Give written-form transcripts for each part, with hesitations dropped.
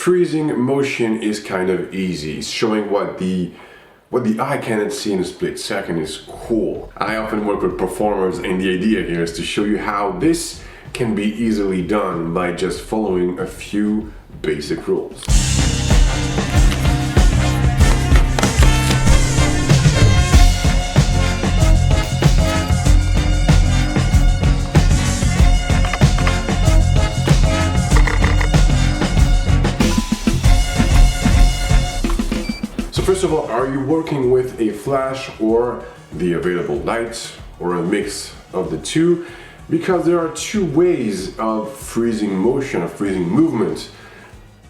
freezing motion is kind of easy. It's showing what the eye cannot see in a split second is cool. I often work with performers, and the idea here is to show you how this can be easily done by just following a few basic rules. First of all, are you working with a flash or the available light or a mix of the two? Because there are two ways of freezing motion, of freezing movement,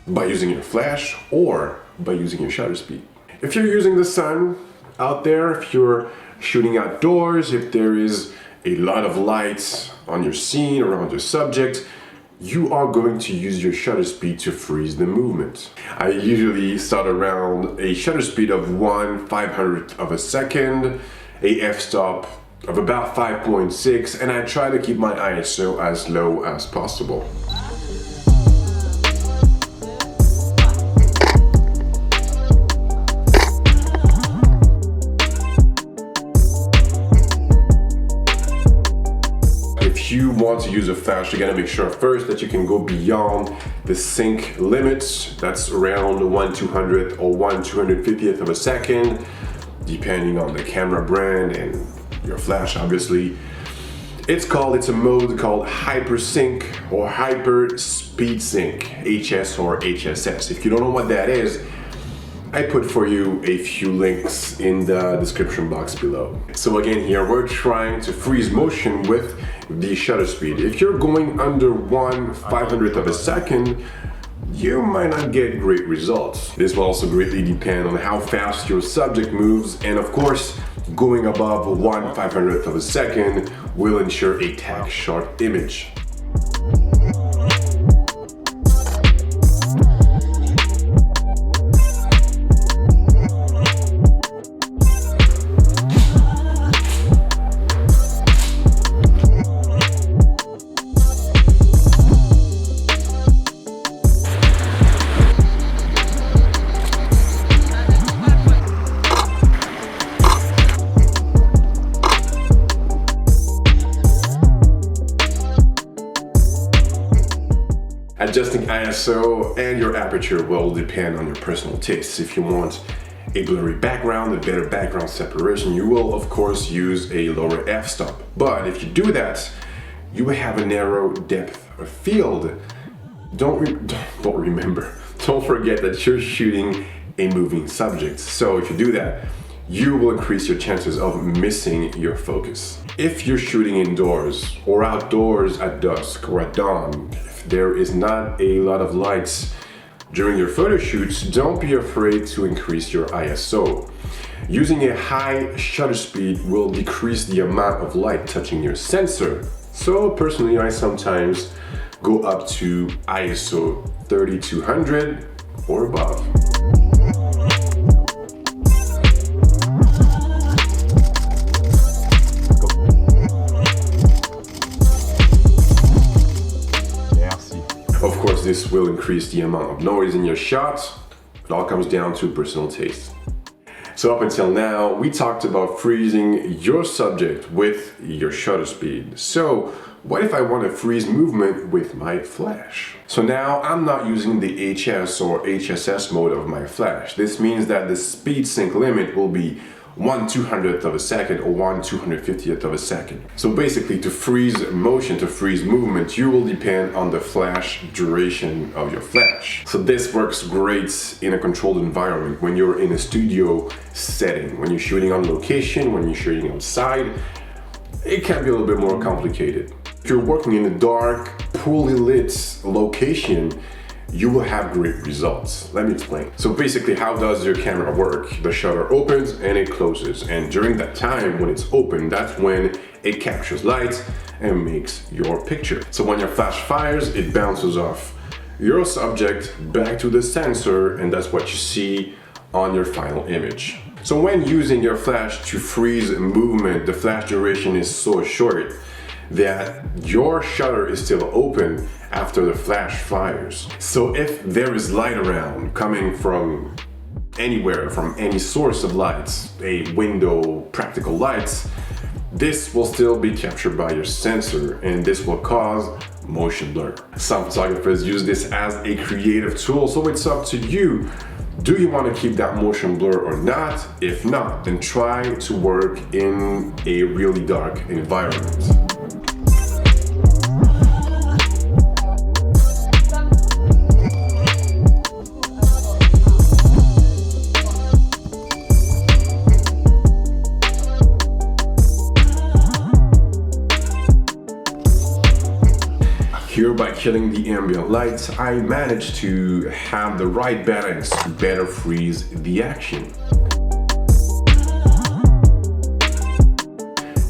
by using your flash or by using your shutter speed. If you're using the sun out there, if you're shooting outdoors, if there is a lot of lights on your scene, around your subject, you are going to use your shutter speed to freeze the movement. I usually start around a shutter speed of 1/500th of a second, a f-stop of about 5.6, and I try to keep my ISO as low as possible. If you want to use a flash, you gotta make sure first that you can go beyond the sync limits. That's around 1/200th or 1/250th of a second, depending on the camera brand and your flash, obviously. It's a mode called Hypersync or Hyper Speed Sync, HS or HSS. If you don't know what that is, I put for you a few links in the description box below. So again, here we're trying to freeze motion with the shutter speed. If you're going under 1/500th of a second, you might not get great results. This will also greatly depend on how fast your subject moves, and of course, going above 1/500th of a second will ensure a tack sharp image. Adjusting ISO and your aperture will depend on your personal tastes. If you want a blurry background, a better background separation, you will of course use a lower f-stop. But if you do that, you will have a narrow depth of field. Don't forget that you're shooting a moving subject. So if you do that, you will increase your chances of missing your focus. If you're shooting indoors or outdoors at dusk or at dawn, if there is not a lot of lights during your photo shoots, don't be afraid to increase your ISO. Using a high shutter speed will decrease the amount of light touching your sensor. So personally, I sometimes go up to ISO 3200 or above. Of course, this will increase the amount of noise in your shot. It all comes down to personal taste. So up until now, we talked about freezing your subject with your shutter speed. So what if I want to freeze movement with my flash? So now I'm not using the HS or HSS mode of my flash. This means that the speed sync limit will be 1/200th of a second or 1/250th of a second. So basically, to freeze motion, to freeze movement, you will depend on the flash duration of your flash. So this works great in a controlled environment when you're in a studio setting, when you're shooting on location, when you're shooting outside. It can be a little bit more complicated. If you're working in a dark, poorly lit location, you will have great results. Let me explain. So basically, how does your camera work? The shutter opens and it closes, and during that time when it's open, that's when it captures light and makes your picture. So when your flash fires, it bounces off your subject back to the sensor, and that's what you see on your final image. So when using your flash to freeze movement, the flash duration is so short that your shutter is still open after the flash fires. So if there is light around coming from anywhere, from any source of lights, a window, practical lights, this will still be captured by your sensor, and this will cause motion blur. Some photographers use this as a creative tool, so it's up to you. Do you want to keep that motion blur or not? If not, then try to work in a really dark environment. Here, by killing the ambient lights, I managed to have the right balance to better freeze the action.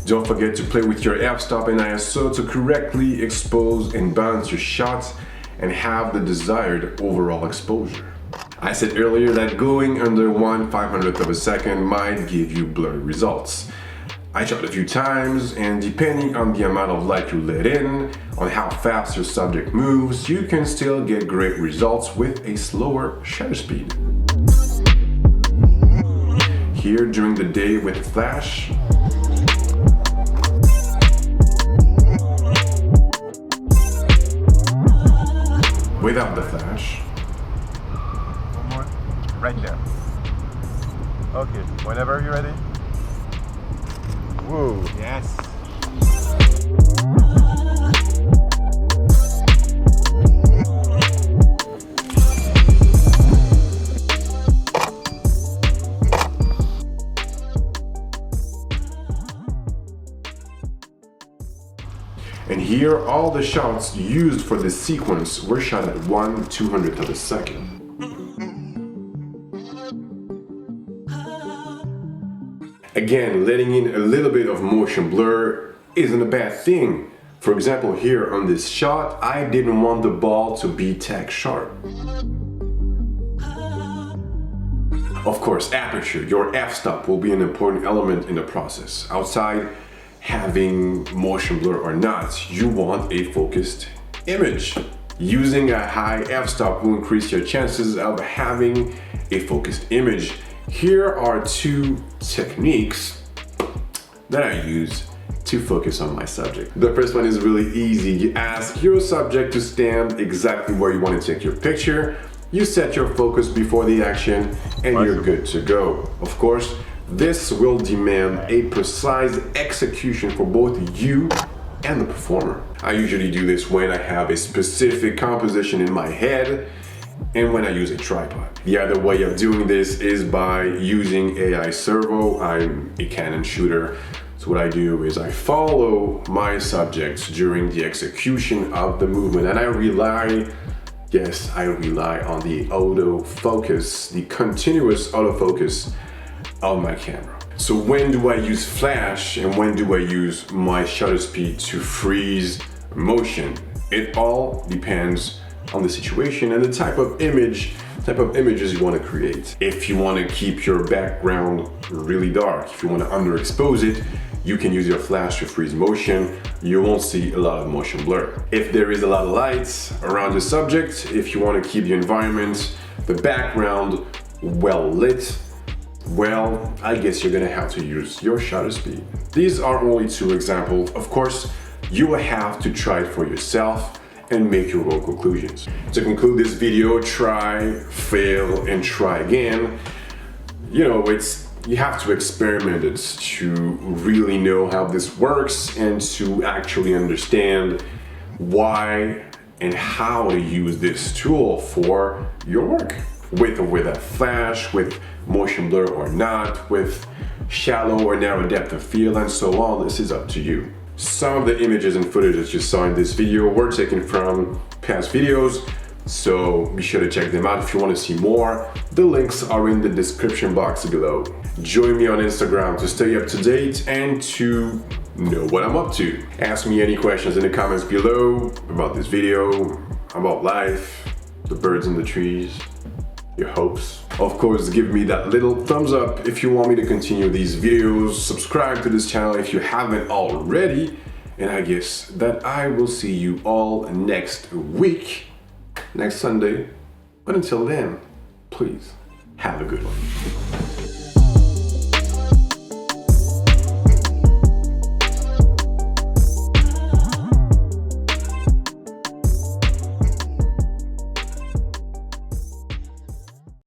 Don't forget to play with your f-stop and ISO to correctly expose and balance your shots and have the desired overall exposure. I said earlier that going under 1/500th of a second might give you blurry results. I shot a few times, and depending on the amount of light you let in, on how fast your subject moves, you can still get great results with a slower shutter speed. Here during the day with flash, without the flash. One more, right there. Okay, whenever you're ready. Whoa, yes. And here, all the shots used for this sequence were shot at 1/200th of a second. Again, letting in a little bit of motion blur isn't a bad thing. For example, here on this shot, I didn't want the ball to be tack sharp. Of course, aperture, your f-stop, will be an important element in the process. Outside, having motion blur or not, you want a focused image. Using a high f-stop will increase your chances of having a focused image. Here are two techniques that I use to focus on my subject. The first one is really easy. You ask your subject to stand exactly where you want to take your picture. You set your focus before the action and you're good to go. Of course, this will demand a precise execution for both you and the performer. I usually do this when I have a specific composition in my head and when I use a tripod. The other way of doing this is by using AI servo. I'm a Canon shooter, so what I do is I follow my subjects during the execution of the movement, and I rely on the autofocus, the continuous autofocus of my camera. So when do I use flash and when do I use my shutter speed to freeze motion? It all depends on the situation and the type of images you want to create. If you want to keep your background really dark, if you want to underexpose it, you can use your flash to freeze motion. You won't see a lot of motion blur. If there is a lot of lights around the subject, if you want to keep the environment, the background well lit, well, I guess you're gonna have to use your shutter speed. These are only two examples. Of course, you will have to try it for yourself and make your own conclusions. To conclude this video, try, fail, and try again. You know, you have to experiment it to really know how this works and to actually understand why and how to use this tool for your work. With or without flash, with motion blur or not, with shallow or narrow depth of field, and so on. This is up to you. Some of the images and footage that you saw in this video were taken from past videos, so be sure to check them out if you want to see more. The links are in the description box below. Join me on Instagram to stay up to date and to know what I'm up to. Ask me any questions in the comments below about this video, about life, the birds in the trees, your hopes. Of course, give me that little thumbs up if you want me to continue these videos. Subscribe to this channel if you haven't already. And I guess that I will see you all next week, next Sunday. But until then, please have a good one.